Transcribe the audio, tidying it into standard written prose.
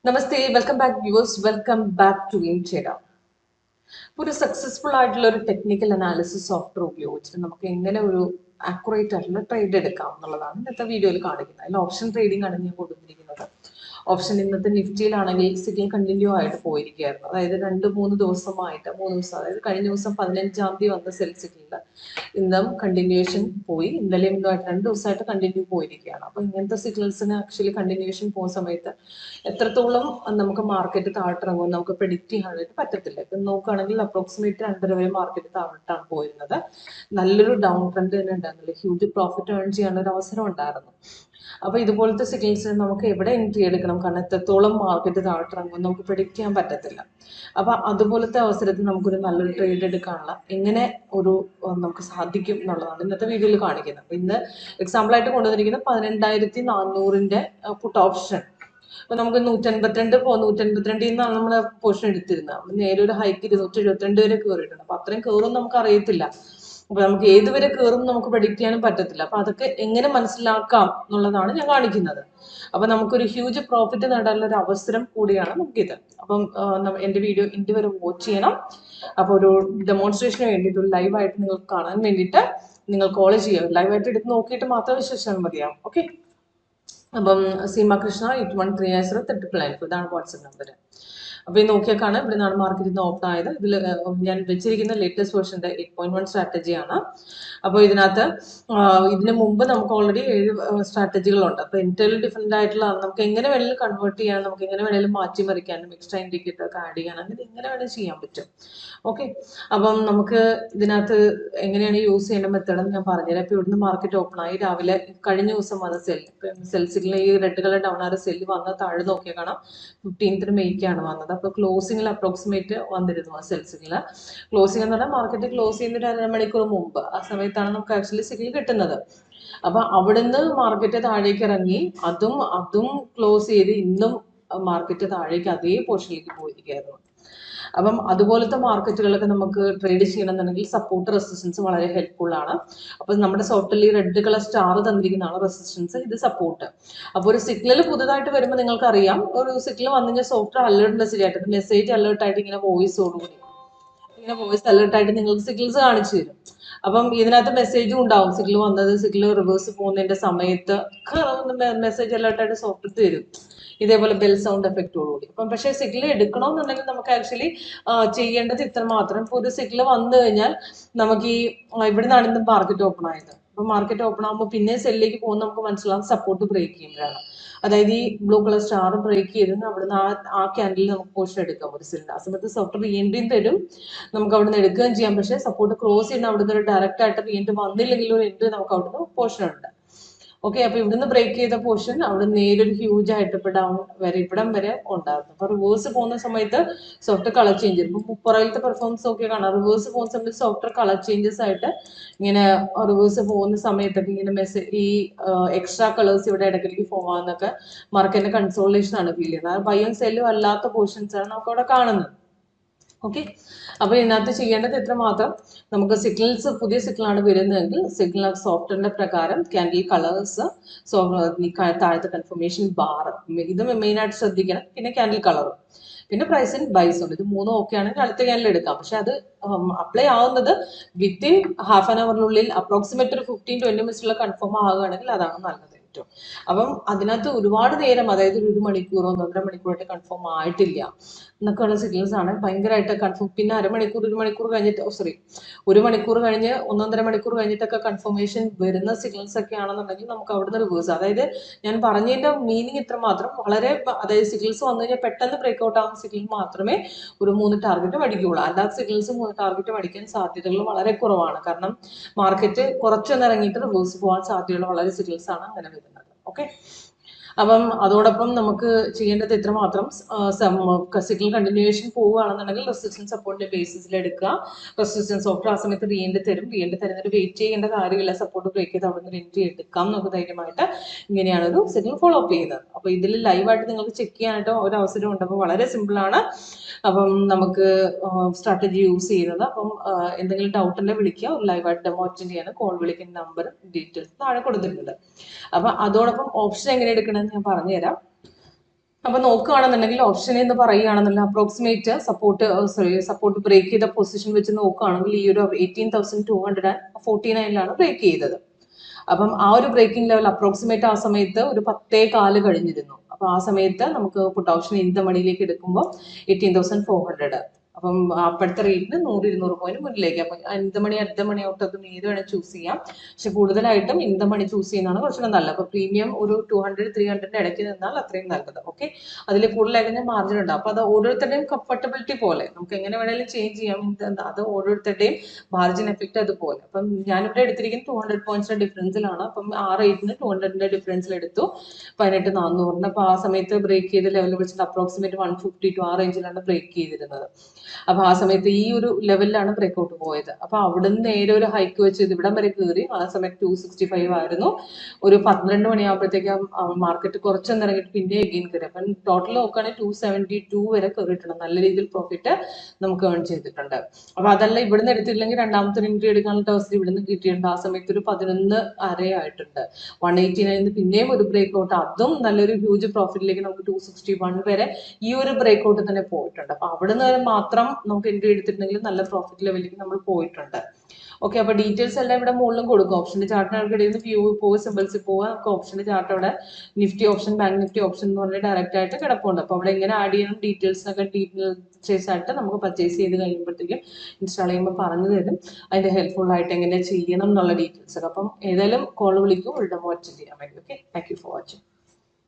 Namaste, welcome back viewers, welcome back to WinTrader. ഒരു successful ആയിട്ടുള്ള ഒരു ടെക്നിക്കൽ അനാലിസിസ് സോഫ്റ്റ്വെയർ ഉപയോഗിച്ചിട്ട് നമുക്ക് എങ്ങനെ ഒരു ആക്യുറേറ്റ് ആയിട്ടുള്ള ട്രേഡ് എടുക്കാം എന്നുള്ളതാണ് ഇന്നത്തെ വീഡിയോയിൽ കാണിക്കുന്നത്. അതിൽ ഓപ്ഷൻ ട്രേഡിംഗ് ആണ് ഞാൻ കൊടുത്തിരിക്കുന്നത്. ഓപ്ഷൻ ഇന്നത്തെ നിഫ്റ്റിയിലാണെങ്കിൽ സിഗ്നൽ കണ്ടിന്യൂ ആയിട്ട് പോയിരിക്കുകയായിരുന്നു. അതായത് 2-3 ദിവസമായിട്ട് 3 ദിവസം, അതായത് കഴിഞ്ഞ ദിവസം 15-ാം തീയതി വന്ന സെൽ സിഗ്നൽ ഇന്നും കണ്ടിന്യൂവേഷൻ പോയി. ഇന്നലെ ഇന്നുമായിട്ട് 2 ദിവസമായിട്ട് കണ്ടിന്യൂ പോയിരിക്കുകയാണ്. അപ്പോൾ ഇങ്ങനത്തെ സിഗ്നൽസിന് ആക്ച്വലി കണ്ടിന്യൂവേഷൻ പോകുന്ന സമയത്ത് എത്രത്തോളം നമുക്ക് മാർക്കറ്റ് താഴ്ത്തിറങ്ങും നമുക്ക് പ്രെഡിക്റ്റ് ചെയ്യാനായിട്ട് പറ്റത്തില്ല. ഇപ്പം നോക്കുകയാണെങ്കിൽ അപ്രോക്സിമേറ്റ് 2.5 വരെ മാർക്കറ്റ് താഴ്ത്താണ് പോയിരുന്നത്. നല്ലൊരു ഡൗൺ ട്രെൻഡ് തന്നെ ഉണ്ടായിരുന്നില്ല. ഹ്യൂജ് പ്രോഫിറ്റ് ഏൺ ചെയ്യാനുള്ള ഒരു അവസരം ഉണ്ടായിരുന്നു. അപ്പോൾ ഇതുപോലത്തെ സിഗ്നൽസിന് നമുക്ക് എവിടെ എൻട്രി എടുക്കണം, കാരണം എത്രത്തോളം മാർക്കറ്റ് താഴ്ത്തിറങ്ങും നമുക്ക് പ്രെഡിക്റ്റ് ചെയ്യാൻ പറ്റത്തില്ല. അപ്പോൾ അതുപോലത്തെ അവസരത്തിൽ നമുക്കൊരു നല്ലൊരു ട്രേഡ് എടുക്കാനുള്ള എങ്ങനെ ഒരു നമുക്ക് സാധിക്കും എന്നുള്ളതാണ് ഇന്നത്തെ വീഡിയോയിൽ കാണിക്കുന്നത്. അപ്പോൾ ഇന്ന് എക്സാമ്പിളായിട്ട് കൊണ്ടുവന്നിരിക്കുന്നത് 18,400-ന്റെ പുട്ട് ഓപ്ഷൻ. അപ്പോൾ നമുക്ക് 182 നിന്നാണ് നമ്മൾ പോർഷൻ എടുത്തിരുന്നത്. നമ്മൾ നേരെ ഒരു ഹൈക്ക് 272 വരെ കയറിയിട്ടുണ്ട്. അപ്പോൾ അത്രയും കയറും നമുക്ക് അറിയത്തില്ല. അപ്പോൾ നമുക്ക് ഏതുവരെ കയറും നമുക്ക് പ്രഡിക്റ്റ് ചെയ്യാനും പറ്റത്തില്ല. അപ്പോൾ അതൊക്കെ എങ്ങനെ മനസ്സിലാക്കാം എന്നുള്ളതാണ് ഞാൻ കാണിക്കുന്നത്. അപ്പോൾ നമുക്കൊരു ഹ്യൂജ് പ്രോഫിറ്റ് നേടാനുള്ള ഒരു അവസരം കൂടിയാണ് നമുക്കിത്. അപ്പം എൻ്റെ വീഡിയോ ഇൻ്റെ വരെ വാച്ച് ചെയ്യണം. അപ്പോൾ ഒരു ഡെമോൺസ്ട്രേഷന് വേണ്ടിയിട്ട് ഒരു ലൈവായിട്ട് നിങ്ങൾക്ക് കാണാൻ വേണ്ടിയിട്ട് നിങ്ങൾ കോൾ ചെയ്യുക. ലൈവായിട്ട് എടുത്ത് നോക്കിയിട്ട് മാത്രം വിശ്വസിച്ചാൽ മതിയാവും. ഓക്കെ. അപ്പം സീമ കൃഷ്ണ 8130 ഇതാണ് വാട്സപ്പ് നമ്പർ. അപ്പോൾ ഈ നോക്കിയാൽ കാണാം ഇവിടെ നിന്നാണ് മാർക്കറ്റിൽ നിന്ന് ഓപ്പൺ ആയത്. ഇതിൽ ഞാൻ വെച്ചിരിക്കുന്ന ലേറ്റസ്റ്റ് വേർഷൻ്റെ 8.1 സ്ട്രാറ്റജിയാണ്. അപ്പോൾ ഇതിനകത്ത് ഇതിന് മുമ്പ് നമുക്ക് ഓൾറെഡി 7 സ്ട്രാറ്റജികളുണ്ട്. അപ്പോൾ എൻറ്റയർലി ഡിഫറെൻ്റ് ആയിട്ടുള്ള നമുക്ക് എങ്ങനെ വേണമെങ്കിലും കൺവേർട്ട് ചെയ്യാൻ, നമുക്ക് എങ്ങനെ വേണമെങ്കിലും മാറ്റിമറിക്കാനും എക്സ്ട്രാ ഇൻഡിക്കേറ്റർ ഒക്കെ ആഡ് ചെയ്യാൻ, അങ്ങനെ എങ്ങനെ വേണമെങ്കിലും ചെയ്യാൻ പറ്റും. ഓക്കെ. അപ്പം നമുക്ക് ഇതിനകത്ത് എങ്ങനെയാണ് യൂസ് ചെയ്യേണ്ട മെത്തേഡ് ഞാൻ പറഞ്ഞുതരാം. ഇപ്പോൾ ഇവിടുന്ന് മാർക്കറ്റ് ഓപ്പൺ ആയി രാവിലെ കഴിഞ്ഞ ദിവസം വന്ന സെൽ സിഗ്നൽ ഈ റെഡ് കളർ ഡൗൺ ആറ് സെല്ല് വന്ന താഴെ നോക്കിയാൽ കാണാം 15th മെയ്ക്കാണ് വന്നത്. അപ്പോൾ ക്ലോസിംഗിൽ അപ്രോക്സിമേറ്റ് വന്നിരുന്നു ആ സെൽ സിഗ്നൽ. ക്ലോസിംഗ് എന്ന് പറഞ്ഞാൽ മാർക്കറ്റ് ക്ലോസ് ചെയ്യുന്ന ഒരു 1.5 മണിക്കൂർ മുമ്പ്, ആ സമയത്താണ് നമുക്ക് ആക്ച്വലി സിഗ്നൽ കിട്ടുന്നത്. അപ്പൊ അവിടുന്ന് മാർക്കറ്റ് താഴേക്ക് ഇറങ്ങി അതും ക്ലോസ് ചെയ്ത് ഇന്നും മാർക്കറ്റ് താഴേക്ക് അതേ പോർഷനിലേക്ക് പോയിരിക്കുകയായിരുന്നു. അപ്പം അതുപോലത്തെ മാർക്കറ്റുകളൊക്കെ നമുക്ക് ട്രേഡ് ചെയ്യണമെന്നുണ്ടെങ്കിൽ സപ്പോർട്ട് റെസിസ്റ്റൻസ് വളരെ ഹെൽപ്ഫുൾ ആണ്. അപ്പം നമ്മുടെ സോഫ്റ്റ്വെയറിൽ ഈ റെഡ് കളർ സ്റ്റാർ തന്നിരിക്കുന്നതാണ് റെസിസ്റ്റൻസ്, ഇത് സപ്പോർട്ട്. അപ്പോൾ ഒരു സിഗ്നൽ പുതുതായിട്ട് വരുമ്പോൾ നിങ്ങൾക്കറിയാം, ഒരു സിഗ്നൽ വന്നു കഴിഞ്ഞാൽ സോഫ്റ്റ്വെയർ അലേർട്ട് മെസ്സേജ് അലേർട്ടായിട്ട് ഇങ്ങനെ വോയിസോടുകൂടി ഇങ്ങനെ വോയിസ് അലേർട്ടായിട്ട് നിങ്ങൾക്ക് സിഗ്നൽസ് കാണിച്ചു തരും. അപ്പം ഇതിനകത്ത് മെസ്സേജും ഉണ്ടാവും, സിഗ്നൽ വന്നത്, സിഗ്നൽ റിവേഴ്സ് പോകുന്നതിന്റെ സമയത്ത് മെസ്സേജ് അലേർട്ടായിട്ട് സോഫ്റ്റ്വെയർ തരും, ഇതേപോലെ ബെൽ സൗണ്ട് എഫക്റ്റോടുകൂടി. അപ്പം പക്ഷേ സിഗ്നൽ എടുക്കണമെന്നുണ്ടെങ്കിൽ നമുക്ക് ആക്ച്വലി ചെയ്യേണ്ടത് ഇത്ര മാത്രം. ഇപ്പോൾ ഒരു സിഗ്നൽ വന്നു കഴിഞ്ഞാൽ നമുക്ക് ഈ ഇവിടെ നിന്നാണ് ഇന്ന് മാർക്കറ്റ് ഓപ്പൺ ആയത്. അപ്പം മാർക്കറ്റ് ഓപ്പൺ ആകുമ്പോൾ പിന്നെ സെല്ലിലേക്ക് പോകുന്ന നമുക്ക് മനസ്സിലാവും സപ്പോർട്ട് ബ്രേക്ക് ചെയ്യുമ്പോഴാണ്. അതായത് ഈ ബ്ലൂ കളർ സ്റ്റാർ ബ്രേക്ക് ചെയ്ത് അവിടുന്ന് ആ ക്യാൻഡിൽ നമുക്ക് പോർഷൻ എടുക്കാം ഒരു സെല്ലിന്. ആ സമയത്ത് സോഫ്റ്റ്വെയർ വീണ്ടും തരും, നമുക്ക് അവിടുന്ന് എടുക്കുകയും ചെയ്യാം. പക്ഷേ സപ്പോർട്ട് ക്രോസ് ചെയ്യുന്ന അവിടുന്ന് ഒരു ഡയറക്റ്റ് ആയിട്ട് വീണ്ടും വന്നില്ലെങ്കിലും ഒരു എൻട്രി നമുക്ക് അവിടുന്ന് പോർഷൻ ഉണ്ട്. ഓക്കെ. അപ്പൊ ഇവിടുന്ന് ബ്രേക്ക് ചെയ്ത പോർഷൻ അവിടെ നേരൊരു ഹ്യൂജ് ആയിട്ട് ഇപ്പൊ ഡൗൺ വരെ ഇവിടം വരെ ഉണ്ടായിരുന്നു. അപ്പൊ റിവേഴ്സ് പോകുന്ന സമയത്ത് സോഫ്റ്റ്വെയർ കളർ ചേഞ്ച് ചെയ്യും. ഇപ്പൊ പുറകിലത്തെ പെർഫോമൻസ് ഒക്കെ കാണാം. റിവേഴ്സ് പോകുന്ന സമയത്ത് സോഫ്റ്റ്വെയർ കളർ ചേഞ്ചസ് ആയിട്ട് ഇങ്ങനെ റിവേഴ്സ് പോകുന്ന സമയത്തൊക്കെ ഇങ്ങനെ മെസ്സേജ് ഈ എക്സ്ട്രാ കളേഴ്സ് ഇവിടെ ഇടയ്ക്കിടയ്ക്ക് പോകാന്നൊക്കെ മാർക്കറ്റിന്റെ കൺസോളേഷൻ ആണ് ഫീൽ ചെയ്യുന്നത്. അത് ബൈയും സെല്ലും അല്ലാത്ത പോർഷൻസ് ആണ് നമുക്ക് അവിടെ കാണുന്നത്. ഓക്കെ. അപ്പൊ ഇതിനകത്ത് ചെയ്യേണ്ടത് എത്ര മാത്രം, നമുക്ക് സിഗ്നൽസ് പുതിയ സിഗ്നലാണ് വരുന്നതെങ്കിൽ സിഗ്നൽ സോഫ്റ്റ്വെയറിന്റെ പ്രകാരം ക്യാൻഡിൽ കളേഴ്സ്, താഴത്തെ കൺഫർമേഷൻ ബാർ, ഇത് മെയിൻ ആയിട്ട് ശ്രദ്ധിക്കണം. പിന്നെ ക്യാൻഡിൽ കളറും, പിന്നെ പ്രൈസ് ആൻഡ് ബൈസ് ഉണ്ട്. ഇത് മൂന്നും ഓക്കെ ആണെങ്കിൽ അടുത്ത ക്യാൻഡിൽ എടുക്കാം. പക്ഷെ അത് അപ്ലൈ ആവുന്നത് വിത്തിൻ ഹാഫ് ആൻ അവറിനുള്ളിൽ അപ്രോക്സിമേറ്റ് ഒരു 15-20 മിനിറ്റ്സുള്ള കൺഫേം ആകുകയാണെങ്കിൽ അതാണ് നല്ലത്. അപ്പം അതിനകത്ത് ഒരുപാട് നേരം, അതായത് 1 മണിക്കൂറോ 1.5 മണിക്കൂറായിട്ട് കൺഫേം ആയിട്ടില്ല എന്നൊക്കെയുള്ള സിഗ്നൽസ് ആണ് ഭയങ്കരമായിട്ട് കൺഫേം. പിന്നെ 1 മണിക്കൂർ കഴിഞ്ഞിട്ട് 1 മണിക്കൂർ കഴിഞ്ഞ് 1.5 മണിക്കൂർ കഴിഞ്ഞിട്ടൊക്കെ കൺഫർമേഷൻ വരുന്ന സിഗ്നൽസ് ഒക്കെ ആണെന്നുണ്ടെങ്കിൽ നമുക്ക് അവിടുന്ന് റിവേഴ്സ്. അതായത് ഞാൻ പറഞ്ഞതിന്റെ മീനിങ് ഇത്ര മാത്രം, വളരെ അതായത് സിഗ്നൽസ് വന്നു കഴിഞ്ഞാൽ പെട്ടെന്ന് ബ്രേക്ക്ഔട്ട് ആവുന്ന സിഗ്നൽ മാത്രമേ ഒരു 3 ടാർഗറ്റ് അടിക്കുകയുള്ളൂ. അല്ലാത്ത സിഗ്നൽസ് 3 ടാർഗറ്റ് അടിക്കാൻ സാധ്യതകൾ വളരെ കുറവാണ്. കാരണം മാർക്കറ്റ് കുറച്ചൊന്ന് ഇറങ്ങിയിട്ട് റിവേഴ്സ് പോകാൻ സാധ്യതയുള്ള വളരെ സിഗ്നൽസ് ആണ് അങ്ങനെ വരുന്നത്. ഓക്കെ. അപ്പം അതോടൊപ്പം നമുക്ക് ചെയ്യേണ്ടത് ഇത്രമാത്രം സിഗ്നൽ കണ്ടിന്യൂവേഷൻ പോവുകയാണെന്നുണ്ടെങ്കിൽ റെസിസ്റ്റൻസ് സപ്പോർട്ടിന്റെ ബേസിസിൽ എടുക്കുക. റെസിസ്റ്റൻസ് സോഫ്റ്റ് ആ സമയത്ത് വീണ്ടും തരുന്നതിന് വെയിറ്റ് ചെയ്യേണ്ട കാര്യമില്ല. സപ്പോർട്ട് ബ്രേക്ക് ചെയ്ത് അവിടെ നിന്ന് എൻട്രി എടുക്കാം നമുക്ക് ധൈര്യമായിട്ട്. ഇങ്ങനെയാണ് ഒരു സിഗ്നൽ ഫോളോ അപ്പ് ചെയ്യുന്നത്. അപ്പോൾ ഇതിൽ ലൈവായിട്ട് നിങ്ങൾക്ക് ചെക്ക് ചെയ്യാനായിട്ട് ഒരു അവസരം ഉണ്ട്. അപ്പോൾ വളരെ സിമ്പിൾ ആണ്. അപ്പം നമുക്ക് സ്ട്രാറ്റജി യൂസ് ചെയ്യുന്നത്. അപ്പം എന്തെങ്കിലും ഡൗട്ട് ഉണ്ടെങ്കിൽ വിളിക്കുക. ഒരു ലൈവായിട്ട് ഡെമോ അറ്റൻഡ് ചെയ്യാൻ കോൾ വിളിക്കുന്ന നമ്പർ ഡീറ്റെയിൽസ് താഴെ കൊടുത്തിട്ടുണ്ട്. അപ്പൊ അതോടൊപ്പം ഓപ്ഷൻ എങ്ങനെ എടുക്കണമെന്ന് ഞാൻ പറഞ്ഞുതരാം. അപ്പൊ നോക്കുകയാണെന്നുണ്ടെങ്കിൽ ഓപ്ഷൻ എന്ന് പറയുകയാണെന്നുണ്ടെങ്കിൽ അപ്രോക്സിമേറ്റ് സപ്പോർട്ട് ബ്രേക്ക് ചെയ്ത പൊസിഷൻ വെച്ച് നോക്കുകയാണെങ്കിൽ ഈ ഒരു 18,249 ബ്രേക്ക് ചെയ്തത്. അപ്പം ആ ഒരു ബ്രേക്കിംഗ് ലെവൽ അപ്രോക്സിമേറ്റ് ആ സമയത്ത് ഒരു 10.4 കഴിഞ്ഞിരുന്നു. അപ്പൊ ആ സമയത്ത് നമുക്ക് പുട്ട് ഓപ്ഷൻ ഇൻ ദ മണിയിലേക്ക് എടുക്കുമ്പോൾ 18,400. അപ്പം അപ്പോഴത്തെ റേറ്റിന് 100-200 പോയിന്റ് മുന്നിലേക്ക്. അപ്പം അറ്റ് ദ മണി ഔട്ട് അത് ഏത് വേണേൽ ചൂസ് ചെയ്യാം. പക്ഷെ കൂടുതലായിട്ടും ഇൻ ദ മണി ചൂസ് ചെയ്യുന്നതാണ് കുറച്ചുകൂടെ നല്ലത്. അപ്പൊ പ്രീമിയം ഒരു 200-300 ഇടയ്ക്ക് നിന്നാൽ അത്രയും നല്ലത്. ഓക്കെ, അതിൽ കൂടുതലായിട്ട് മാർജിൻ ഉണ്ട്. അപ്പൊ അത് ഓരോരുത്തരുടെയും കംഫർട്ടബിലിറ്റി പോലെ നമുക്ക് എങ്ങനെ വേണേലും ചേഞ്ച് ചെയ്യാം. അത് ഓരോരുത്തരുടെയും മാർജിൻ എഫക്ട് അതുപോലെ. അപ്പം ഞാനിവിടെ എടുത്തിരിക്കുന്നത് 200 പോയിന്റ്സിന്റെ ഡിഫറൻസിലാണ്. അപ്പം ആ റേറ്റിന് 200ന്റെ ഡിഫറൻസിൽ എടുത്തു 18,400. അപ്പൊ ആ സമയത്ത് ബ്രേക്ക് ചെയ്ത ലെവൽ വെച്ചിട്ട് അപ്രോക്സിമേറ്റ് 150 ആ റേഞ്ചിലാണ് ബ്രേക്ക് ചെയ്തിരുന്നത്. അപ്പൊ ആ സമയത്ത് ഈ ഒരു ലെവലിലാണ് ബ്രേക്ക്ഔട്ട് പോയത്. അപ്പൊ അവിടുന്ന് നേരെ ഒരു ഹൈക്ക് വെച്ച് ഇവിടം വരെ കയറി. ആ സമയത്ത് 265 ആയിരുന്നു. ഒരു 12 മണിയാകുമ്പോഴത്തേക്കും മാർക്കറ്റ് കുറച്ചൊന്നും ഇറങ്ങിയിട്ട് പിന്നെ എഗെയിൻ കയറി. അപ്പം ടോട്ടൽ നോക്കുകയാണെങ്കിൽ 272 വരെ കയറിയിട്ടുണ്ട്. നല്ല രീതിയിൽ പ്രോഫിറ്റ് നമുക്ക് ഏൺ ചെയ്തിട്ടുണ്ട്. അപ്പൊ അതല്ല ഇവിടുന്ന് എടുത്തില്ലെങ്കിൽ രണ്ടാമത്തെ എൻട്രി എടുക്കാനുള്ള അവസരം ഇവിടുന്ന് കിട്ടിയിട്ടുണ്ട്. ആ സമയത്ത് ഒരു 11.5 ആയിട്ടുണ്ട്. 189 പിന്നെയും ഒരു ബ്രേക്ക്ഔട്ട്, അതും നല്ലൊരു ഹ്യൂജ് പ്രോഫിറ്റിലേക്ക് നമുക്ക് 261 വരെ ഈ ഒരു ബ്രേക്ക്ഔട്ട് തന്നെ പോയിട്ടുണ്ട്. അപ്പൊ അവിടുന്ന് മാത്രം നമുക്ക് എൻട്രി എടുത്തിട്ടുണ്ടെങ്കിൽ നല്ല പ്രോഫിറ്റ് ലെവലിലേക്ക് നമ്മൾ പോയിട്ടുണ്ട്. ഓക്കെ, അപ്പൊ ഡീറ്റെയിൽസ് എല്ലാം ഇവിടെ മുകളിലും കൊടുക്കും. ഓപ്ഷന്റെ ചാർട്ടിനിടയിൽ നിന്ന് വ്യൂ പോവുക, സിമ്പിൾസിൽ പോവുക. നമുക്ക് ഓപ്ഷന്റെ ചാർട്ട് അവിടെ Nifty option, bank Nifty option എന്ന് പറഞ്ഞാൽ ഡയറക്റ്റ് ആയിട്ട് കിടപ്പുണ്ട്. അപ്പൊ അവിടെ എങ്ങനെ ആഡ് ചെയ്യണം ഡീറ്റെയിൽസിനൊക്കെ ഡീറ്റെയിൽസ് ആയിട്ട് നമുക്ക് പർച്ചേസ് ചെയ്ത് കഴിയുമ്പോഴത്തേക്കും ഇൻസ്റ്റാൾ ചെയ്യുമ്പോൾ പറഞ്ഞു തരും. അതിന്റെ ഹെൽപ്ഫുൾ ആയിട്ട് എങ്ങനെ ചെയ്യണം എന്നുള്ള ഡീറ്റെയിൽസ് ഒക്കെ. അപ്പം ഏതായാലും കോൾ വിളിക്കും, ഒരു ഡെമോ അറ്റൻഡ് ചെയ്യാൻ വേണ്ടി. Okay, thank you for watching.